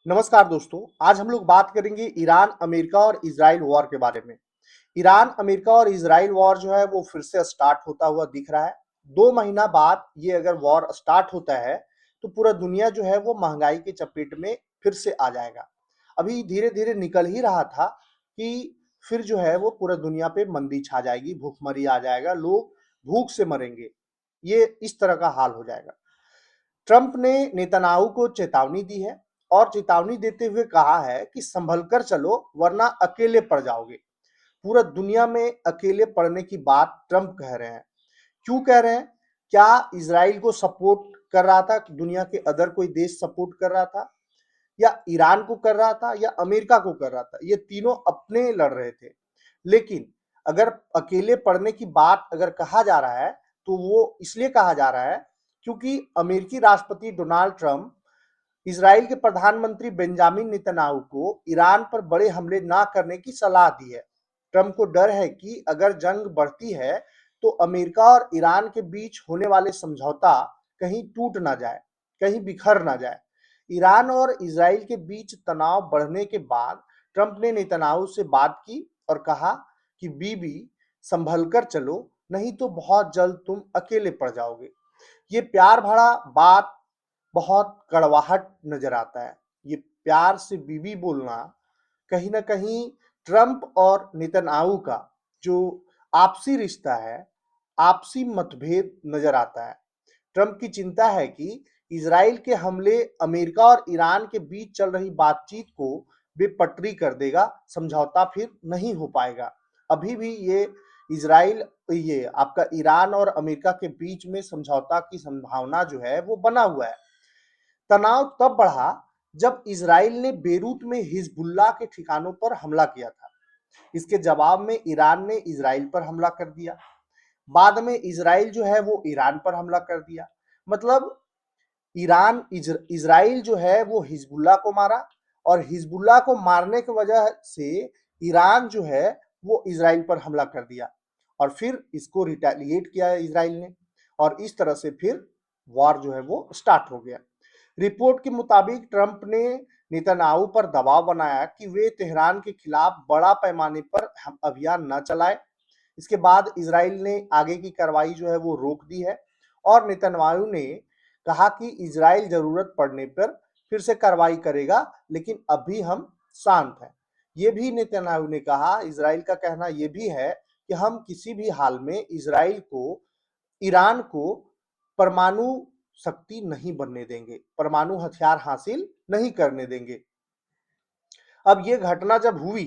नमस्कार दोस्तों, आज हम लोग बात करेंगे ईरान, अमेरिका और इजराइल वॉर के बारे में। ईरान, अमेरिका और इजराइल वॉर जो है वो फिर से स्टार्ट होता हुआ दिख रहा है। 2 महीना बाद ये अगर वॉर स्टार्ट होता है, तो पूरा दुनिया जो है वो महंगाई की चपेट में फिर से आ जाएगा। अभी धीरे-धीरे निकल ही रहा था कि फिर जो है वो पूरा दुनिया पे मंदी छा जाएगी, भूखमरी आ जाएगा, लोग भूख से मरेंगे। ये इस तरह का हाल हो जाएगा। ट्रंप ने नेतन्याहू को चेतावनी दी है और चेतावनी देते हुए कहा है कि संभल कर चलो वरना अकेले पड़ जाओगे। पूरा दुनिया में अकेले पड़ने की बात ट्रंप कह रहे हैं। क्यों कह रहे हैं? क्या इजराइल को सपोर्ट कर रहा था, दुनिया के अदर कोई देश सपोर्ट कर रहा था, या ईरान को कर रहा था, या अमेरिका को कर रहा था? ये तीनों अपने लड़ रहे थे। लेकिन अगर अकेले पड़ने की बात अगर कहा जा रहा है, तो वो इसलिए कहा जा रहा है क्योंकि अमेरिकी राष्ट्रपति डोनाल्ड ट्रंप इजराइल के प्रधानमंत्री बेंजामिन नेतन्याहू को ईरान पर बड़े हमले ना करने की सलाह दी है। ट्रंप को डर है कि अगर जंग बढ़ती है तो अमेरिका और ईरान के बीच होने वाले समझौता कहीं टूट ना जाए, कहीं बिखर ना जाए। ईरान और इजराइल के बीच तनाव बढ़ने के बाद ट्रंप ने नेतन्याहू से बात की और कहा कि बीबी संभल कर चलो, नहीं तो बहुत जल्द तुम अकेले पड़ जाओगे। ये प्यार भरा बात बहुत कड़वाहट नजर आता है। ये प्यार से बीवी बोलना कहीं ना कहीं ट्रंप और नेतन्याहू का जो आपसी रिश्ता है, आपसी मतभेद नजर आता है। ट्रंप की चिंता है कि इजराइल के हमले अमेरिका और ईरान के बीच चल रही बातचीत को बेपटरी कर देगा, समझौता फिर नहीं हो पाएगा। अभी भी इजराइल ये आपका ईरान और अमेरिका के बीच में समझौता की संभावना जो है वो बना हुआ है। तनाव तब बढ़ा जब इजराइल ने बेरूत में हिजबुल्लाह के ठिकानों पर हमला किया था। इसके जवाब में ईरान ने इजराइल पर हमला कर दिया। बाद में इजराइल जो है वो ईरान पर हमला कर दिया। मतलब इजराइल जो है वो हिजबुल्लाह को मारा, और हिजबुल्लाह को मारने की वजह से ईरान जो है वो इजराइल पर हमला कर दिया, और फिर इसको रिटेलिएट किया इजराइल ने, और इस तरह से फिर वॉर जो है वो स्टार्ट हो गया। रिपोर्ट के मुताबिक ट्रंप ने नेतन्याहू पर दबाव बनाया कि वे तेहरान के खिलाफ बड़ा पैमाने पर अभियान न चलाए। इसके बाद इजराइल ने आगे की कार्रवाई जो है वो रोक दी है, और नेतन्याहू ने कहा कि इजराइल जरूरत पड़ने पर फिर से कार्रवाई करेगा, लेकिन अभी हम शांत हैं। ये भी नेतन्याहू ने कहा, इजराइल का कहना यह भी है कि हम किसी भी हाल में इजराइल को, ईरान को परमाणु शक्ति नहीं बनने देंगे, परमाणु हथियार हासिल नहीं करने देंगे। अब ये घटना जब हुई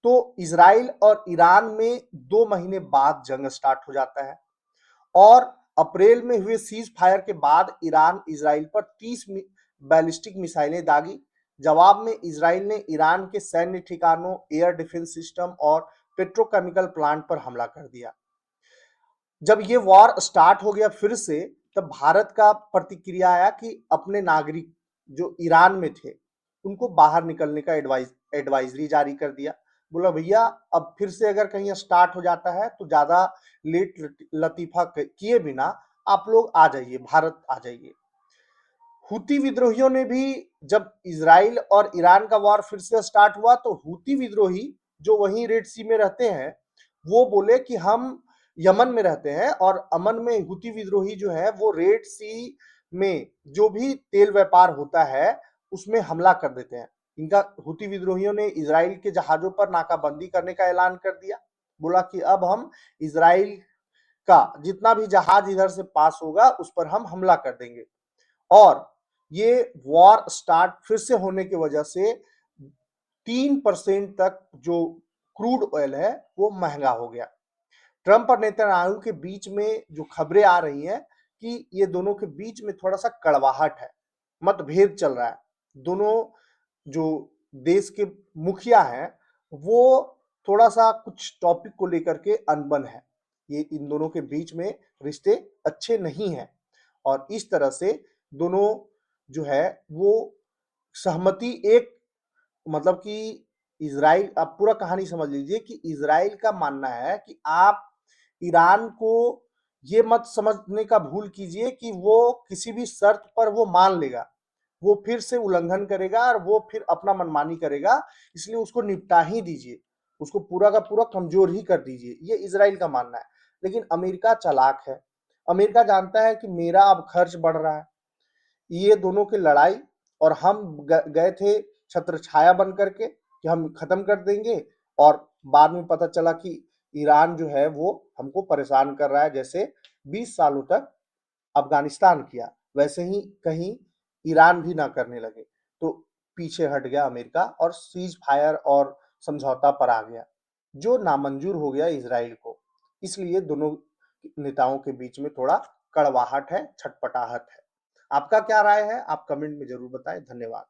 तो इजराइल और ईरान में 2 महीने बाद जंग स्टार्ट हो जाता है, और अप्रैल में हुए सीज फायर के बाद ईरान इजराइल पर 30 बैलिस्टिक मिसाइलें दागी। जवाब में इजराइल ने ईरान के सैन्य ठिकानों, एयर डिफेंस सिस्टम और पेट्रोकेमिकल प्लांट पर हमला कर दिया। जब ये वॉर स्टार्ट हो गया फिर से, तब भारत का प्रतिक्रिया आया कि अपने नागरिक जो ईरान में थे उनको बाहर निकलने का एडवाइजरी जारी कर दिया। बोला भैया अब फिर से अगर कहीं स्टार्ट हो जाता है तो ज्यादा लेट लतीफा किए बिना आप लोग आ जाइए, भारत आ जाइए। हुती विद्रोहियों ने भी, जब इजराइल और ईरान का वॉर फिर से स्टार्ट हुआ, तो हुती विद्रोही जो वहीं रेड सी में रहते हैं वो बोले कि हम यमन में रहते हैं, और अमन में हुती विद्रोही जो है वो रेड सी में जो भी तेल व्यापार होता है उसमें हमला कर देते हैं। इनका हुती विद्रोहियों ने इजराइल के जहाजों पर नाकाबंदी करने का ऐलान कर दिया। बोला कि अब हम इजराइल का जितना भी जहाज इधर से पास होगा उस पर हम हमला कर देंगे। और ये वॉर स्टार्ट फिर से होने की वजह से 3% तक जो क्रूड ऑयल है वो महंगा हो गया। ट्रंप और नेतन्याहू के बीच में जो खबरें आ रही हैं कि ये दोनों के बीच में थोड़ा सा कड़वाहट है, मतभेद चल रहा है। दोनों जो देश के मुखिया हैं वो थोड़ा सा कुछ टॉपिक को लेकर के अनबन है। ये इन दोनों के बीच में रिश्ते अच्छे नहीं हैं, और इस तरह से दोनों जो है वो सहमति एक, मतलब कि इजराइल, आप पूरा कहानी समझ लीजिए कि इजराइल का मानना है कि आप ईरान को ये मत समझने का भूल कीजिए कि वो किसी भी शर्त पर वो मान लेगा। वो फिर से उल्लंघन करेगा और वो फिर अपना मनमानी करेगा, इसलिए उसको निपटा ही दीजिए, उसको पूरा का पूरा कमजोर ही कर दीजिए, ये इजराइल का मानना है। लेकिन अमेरिका चालाक है, अमेरिका जानता है कि मेरा अब खर्च बढ़ रहा है, ये दोनों की लड़ाई, और हम गए थे छत्र छाया बन करके कि हम खत्म कर देंगे, और बाद में पता चला कि ईरान जो है वो हमको परेशान कर रहा है, जैसे 20 सालों तक अफगानिस्तान किया, वैसे ही कहीं ईरान भी ना करने लगे। तो पीछे हट गया अमेरिका और सीज फायर और समझौता पर आ गया, जो नामंजूर हो गया इजराइल को। इसलिए दोनों नेताओं के बीच में थोड़ा कड़वाहट है, छटपटाहट है। आपका क्या राय है? आप कमेंट में जरूर बताएं। धन्यवाद।